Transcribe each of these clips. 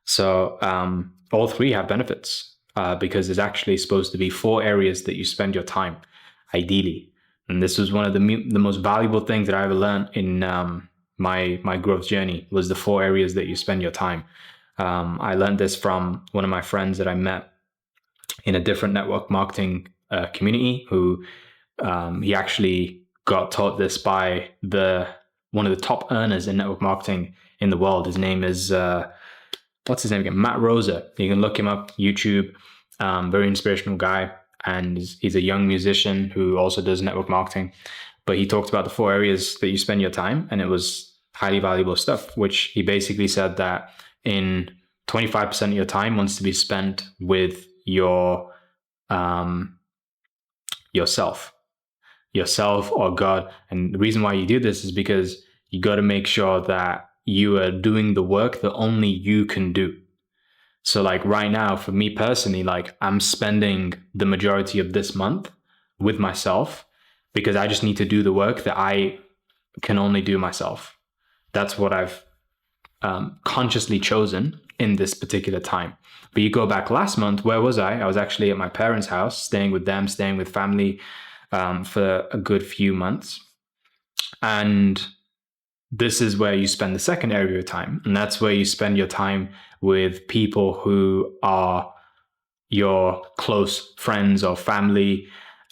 So all three have benefits because there's actually supposed to be four areas that you spend your time, ideally. And this was one of the most valuable things that I ever learned in my growth journey was the four areas that you spend your time. I learned this from one of my friends that I met in a different network marketing community who he actually got taught this by one of the top earners in network marketing in the world. His name is what's his name again? Matt Rosa. You can look him up, YouTube. Very inspirational guy, and he's a young musician who also does network marketing. But he talked about the four areas that you spend your time, and it was highly valuable stuff, which he basically said that in 25% of your time wants to be spent with yourself or God. And the reason why you do this is because you got to make sure that you are doing the work that only you can do. So like right now, for me personally, like I'm spending the majority of this month with myself because I just need to do the work that I can only do myself. That's what I've consciously chosen in this particular time. But you go back last month, where was I? I was actually at my parents' house, staying with them, staying with family for a good few months. And this is where you spend the second area of your time. And that's where you spend your time with people who are your close friends or family.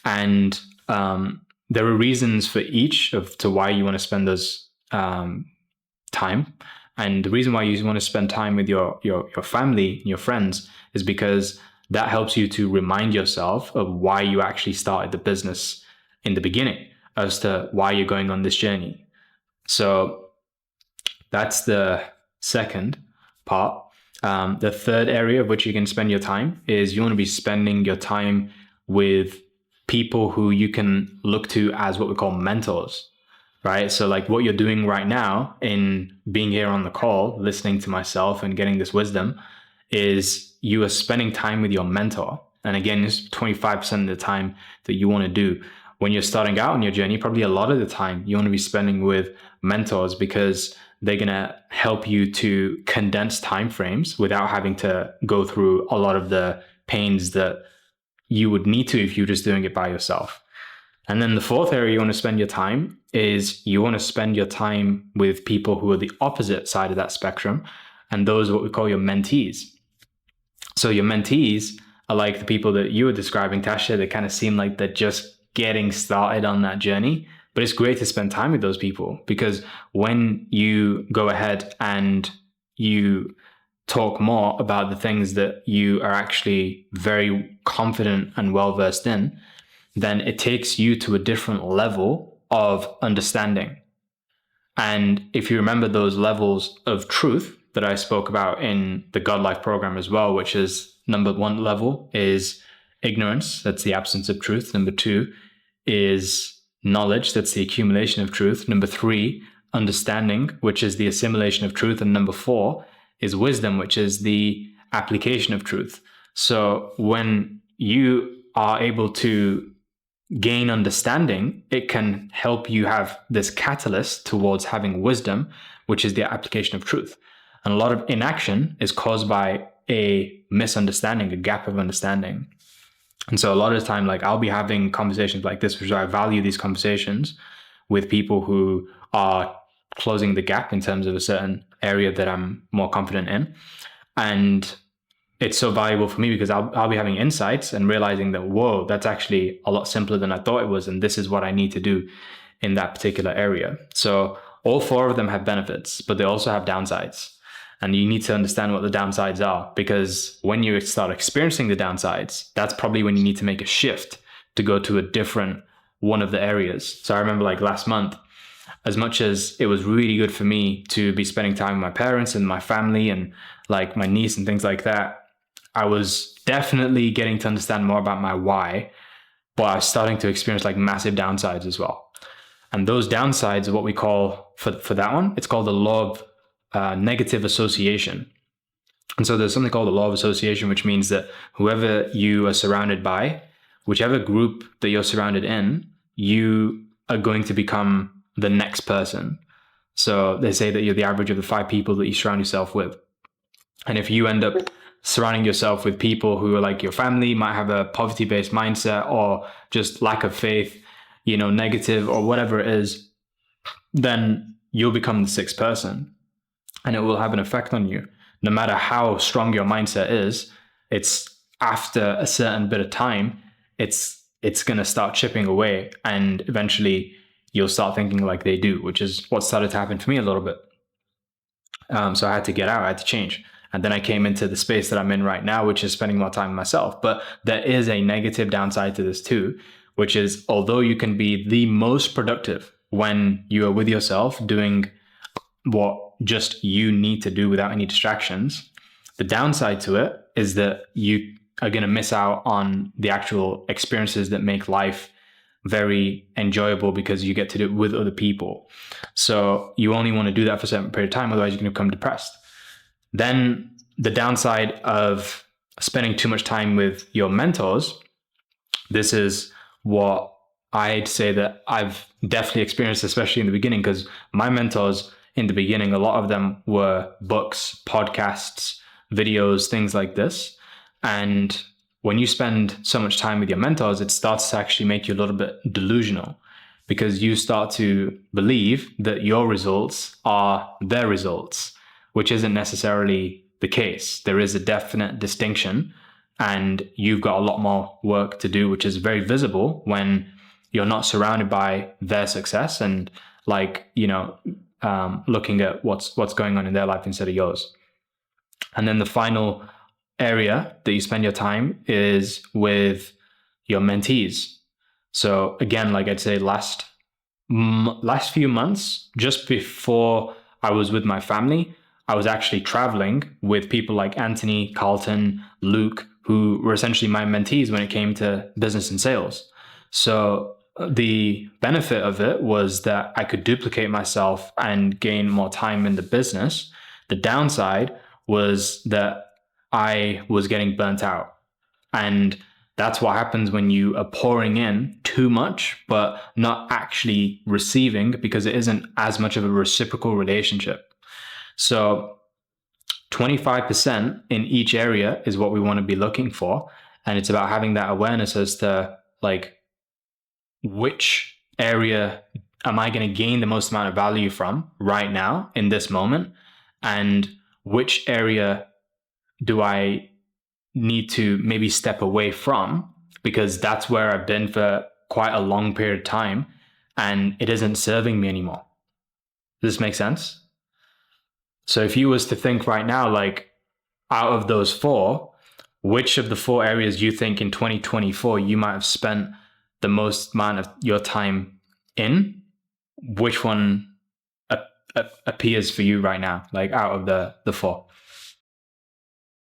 And there are reasons for each to why you want to spend those time. And the reason why you want to spend time with your family, your friends, is because that helps you to remind yourself of why you actually started the business in the beginning, as to why you're going on this journey. So that's the second part. The third area of which you can spend your time is you want to be spending your time with people who you can look to as what we call mentors, right? So like what you're doing right now in being here on the call, listening to myself and getting this wisdom, is you are spending time with your mentor. And again, it's 25% of the time that you want to do. When you're starting out on your journey, probably a lot of the time you want to be spending with mentors because they're going to help you to condense timeframes without having to go through a lot of the pains that you would need to if you're just doing it by yourself. And then the fourth area you want to spend your time is you want to spend your time with people who are the opposite side of that spectrum. And those are what we call your mentees. So your mentees are like the people that you were describing, Tasha, that kind of seem like they're just getting started on that journey. But it's great to spend time with those people because when you go ahead and you talk more about the things that you are actually very confident and well-versed in, then it takes you to a different level of understanding. And if you remember those levels of truth that I spoke about in the God Life program as well, which is number one level is ignorance. That's the absence of truth. Number two is knowledge. That's the accumulation of truth. Number three, understanding, which is the assimilation of truth. And number four is wisdom, which is the application of truth. So when you are able to gain understanding, it can help you have this catalyst towards having wisdom, which is the application of truth. And a lot of inaction is caused by a misunderstanding, a gap of understanding. And so a lot of the time, like I'll be having conversations like this, which I value these conversations with people who are closing the gap in terms of a certain area that I'm more confident in. And it's so valuable for me because I'll be having insights and realizing that, whoa, that's actually a lot simpler than I thought it was. And this is what I need to do in that particular area. So all four of them have benefits, but they also have downsides. And you need to understand what the downsides are, because when you start experiencing the downsides, that's probably when you need to make a shift to go to a different one of the areas. So I remember like last month, as much as it was really good for me to be spending time with my parents and my family and like my niece and things like that, I was definitely getting to understand more about my why, but I was starting to experience like massive downsides as well. And those downsides are what we call, for that one, it's called the law of negative association. And so there's something called the law of association, which means that whoever you are surrounded by, whichever group that you're surrounded in, you are going to become the next person. So they say that you're the average of the 5 people that you surround yourself with. And if you end up surrounding yourself with people who are like your family, might have a poverty-based mindset or just lack of faith, negative or whatever it is, then you'll become the sixth person and it will have an effect on you. No matter how strong your mindset is, it's after a certain bit of time, it's going to start chipping away, and eventually you'll start thinking like they do, which is what started to happen for me a little bit. So I had to get out, I had to change. And then I came into the space that I'm in right now, which is spending more time with myself. But there is a negative downside to this too, which is although you can be the most productive when you are with yourself doing what just you need to do without any distractions, the downside to it is that you are going to miss out on the actual experiences that make life very enjoyable because you get to do it with other people. So you only want to do that for a certain period of time, otherwise you're going to become depressed. Then the downside of spending too much time with your mentors, this is what I'd say that I've definitely experienced, especially in the beginning, because my mentors in the beginning, a lot of them were books, podcasts, videos, things like this. And when you spend so much time with your mentors, it starts to actually make you a little bit delusional, because you start to believe that your results are their results, which isn't necessarily the case. There is a definite distinction, and you've got a lot more work to do, which is very visible when you're not surrounded by their success and looking at what's going on in their life instead of yours. And then the final area that you spend your time is with your mentees. So again, like I'd say last few months, just before I was with my family, I was actually traveling with people like Anthony, Carlton, Luke, who were essentially my mentees when it came to business and sales. So the benefit of it was that I could duplicate myself and gain more time in the business. The downside was that I was getting burnt out. And that's what happens when you are pouring in too much, but not actually receiving, because it isn't as much of a reciprocal relationship. So 25% in each area is what we want to be looking for. And it's about having that awareness as to which area am I going to gain the most amount of value from right now in this moment, and which area do I need to maybe step away from, because that's where I've been for quite a long period of time and it isn't serving me anymore. Does this make sense? So if you was to think right now, out of those four, which of the four areas do you think in 2024 you might have spent the most amount of your time in? Which one appears for you right now, out of the four?